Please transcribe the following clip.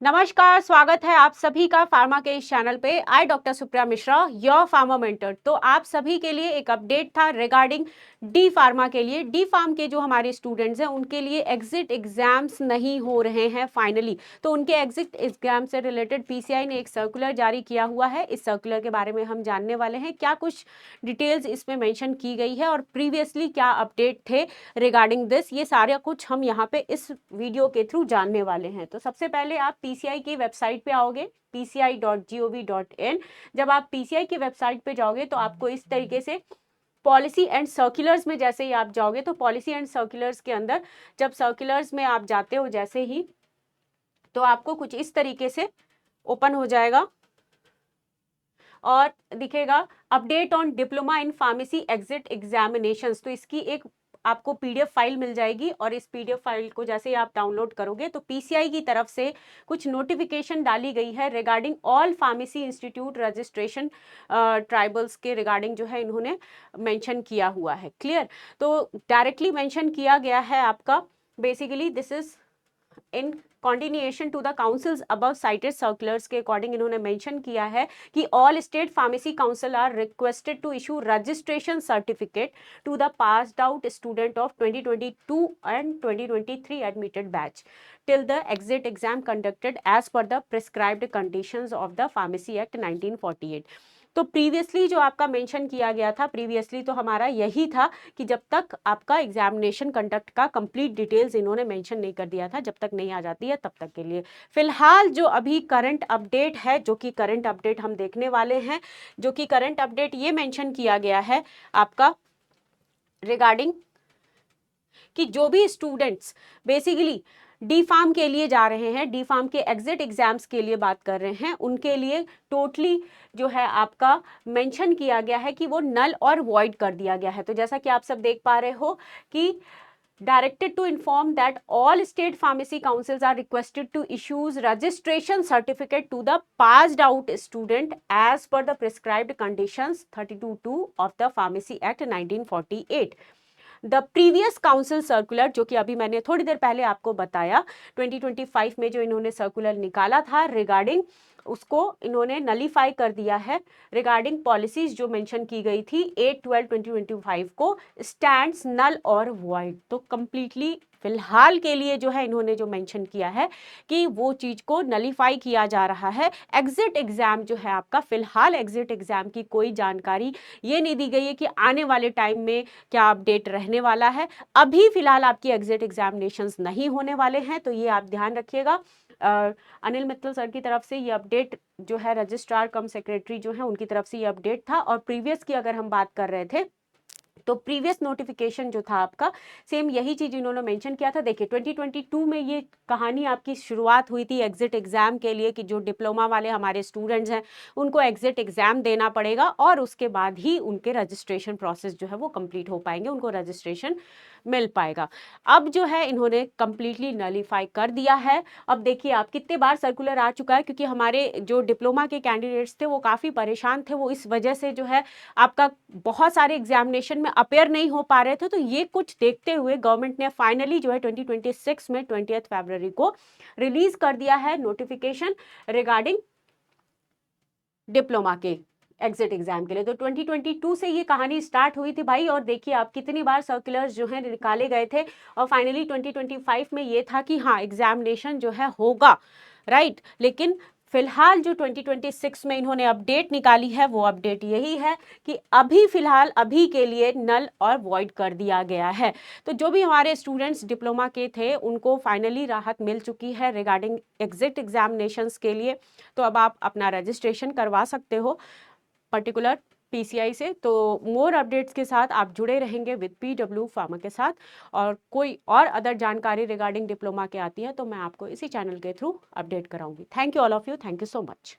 नमस्कार, स्वागत है आप सभी का फार्मा के इस चैनल पे। I doctor Supriya Mishra, your pharma mentor. तो आप सभी के लिए एक अपडेट था रिगार्डिंग डी फार्मा के लिए। डी फार्म के जो हमारे स्टूडेंट्स हैं उनके लिए एग्जिट एग्जाम्स नहीं हो रहे हैं फाइनली। तो उनके एग्जिट एग्जाम से रिलेटेड पीसीआई ने एक सर्कुलर जारी किया हुआ है। इस सर्कुलर के बारे में हम जानने वाले हैं, क्या कुछ डिटेल्स इसमें मेंशन की गई है और प्रीवियसली क्या अपडेट थे रिगार्डिंग दिस, ये सारा कुछ हम यहाँ पे इस वीडियो के थ्रू जानने वाले हैं। तो सबसे पहले आप पीसीआई की वेबसाइट पे आओगे, pci.gov.in। जब आप पीसीआई की वेबसाइट पे जाओगे तो आपको इस तरीके से पॉलिसी एंड सर्कुलर्स में जैसे ही आप जाओगे तो पॉलिसी एंड सर्कुलर्स के अंदर जब सर्कुलर्स में आप जाते हो जैसे ही, तो आपको कुछ इस तरीके से ओपन हो जाएगा और दिखेगा update on diploma in pharmacy exit examinations. तो इसकी एक आपको पीडीएफ फाइल मिल जाएगी और इस पीडीएफ फाइल को जैसे ही आप डाउनलोड करोगे तो पीसीआई की तरफ से कुछ नोटिफिकेशन डाली गई है regarding all pharmacy institute registration tribals के रिगार्डिंग जो है इन्होंने मेंशन किया हुआ है। क्लियर? तो डायरेक्टली मेंशन किया गया है आपका, basically this is in continuation to the councils above cited circulars के अकॉर्डिंग इन्होंने मेंशन किया है कि all state pharmacy council are requested to issue registration certificate to the passed out student of 2022 and 2023 admitted batch till the exit exam conducted as per the prescribed conditions of the Pharmacy Act 1948। तो previously जो आपका mention किया गया था, previously तो हमारा यही था कि जब तक आपका एग्जामिनेशन कंडक्ट का कंप्लीट डिटेल्स इन्होंने मेंशन नहीं कर दिया था, जब तक नहीं आ जाती है तब तक के लिए। फिलहाल जो अभी करंट अपडेट है, जो कि करंट अपडेट हम देखने वाले हैं, जो कि करंट अपडेट ये मेंशन किया गया है आपका रिगार्डिंग कि जो भी स्टूडेंट्स बेसिकली डी फार्म के लिए जा रहे हैं, डी फार्म के एग्जिट एग्जाम्स के लिए बात कर रहे हैं, उनके लिए टोटली जो है आपका मेंशन किया गया है कि वो नल और वॉइड कर दिया गया है। तो जैसा कि आप सब देख पा रहे हो कि directed to inform that all state pharmacy councils are requested to issue registration certificate to the passed out student as per the prescribed conditions 32(2) of the Pharmacy Act 1948। The previous council circular, जो कि अभी मैंने थोड़ी देर पहले आपको बताया, 2025 में जो इन्होंने सर्कुलर निकाला था रिगार्डिंग, उसको इन्होंने नलीफाई कर दिया है रिगार्डिंग पॉलिसीज जो मेंशन की गई थी 8/12/2025 को स्टैंड्स नल और वॉइड। तो कंप्लीटली फिलहाल के लिए जो है इन्होंने जो मेंशन किया है कि वो चीज को नलीफाई किया जा रहा है। एग्जिट एग्जाम जो है आपका, फिलहाल एग्जिट एग्जाम की कोई जानकारी ये नहीं दी गई है कि आने वाले टाइम में क्या अपडेट रहने वाला है। अभी फिलहाल आपकी एग्जिट एग्जामिनेशंस नहीं होने वाले हैं, तो ये आप ध्यान रखिएगा। अनिल मित्तल सर की तरफ से ये अपडेट जो है, रजिस्ट्रार कम सेक्रेटरी जो है उनकी तरफ से ये अपडेट था। और प्रीवियस की अगर हम बात कर रहे थे तो प्रीवियस नोटिफिकेशन जो था आपका, सेम यही चीज इन्होंने मेंशन किया था। देखिए 2022 में ये कहानी आपकी शुरुआत हुई थी एग्जिट एग्जाम के लिए कि जो डिप्लोमा वाले हमारे स्टूडेंट्स हैं उनको एग्जिट एग्जाम देना पड़ेगा और उसके बाद ही उनके रजिस्ट्रेशन प्रोसेस जो है वो कंप्लीट हो पाएंगे, उनको रजिस्ट्रेशन मिल पाएगा। अब जो है इन्होंने कंप्लीटली नलीफाई कर दिया है। अब देखिए आप कितने बार सर्कुलर आ चुका है, क्योंकि हमारे जो डिप्लोमा के कैंडिडेट्स थे वो काफ़ी परेशान थे, वो इस वजह से जो है आपका बहुत सारे एग्जामिनेशन में अपेयर नहीं हो पा रहे थे। तो ये कुछ देखते हुए गवर्नमेंट ने फाइनली जो है 2026 में 20 फरवरी को रिलीज कर दिया है नोटिफिकेशन रिगार्डिंग डिप्लोमा के एग्जिट एग्जाम के लिए। तो 2022 से ये कहानी स्टार्ट हुई थी भाई, और देखिए आप कितनी बार सर्कुलर्स जो है निकाले गए थे और फाइनली 2025 में ये था कि हाँ एग्जामिनेशन जो है होगा, राइट। लेकिन फिलहाल जो 2026 में इन्होंने अपडेट निकाली है वो अपडेट यही है कि अभी फिलहाल अभी के लिए नल और वॉइड कर दिया गया है। तो जो भी हमारे स्टूडेंट्स डिप्लोमा के थे उनको फाइनली राहत मिल चुकी है रिगार्डिंग एग्जिट एग्जामिनेशंस के लिए। तो अब आप अपना रजिस्ट्रेशन करवा सकते हो पर्टिकुलर पीसीआई से। तो मोर अपडेट्स के साथ आप जुड़े रहेंगे विद पीडब्ल्यू फार्मा के साथ, और कोई और अदर जानकारी रिगार्डिंग डिप्लोमा के आती है तो मैं आपको इसी चैनल के थ्रू अपडेट कराऊंगी। Thank you all of you, thank you so much.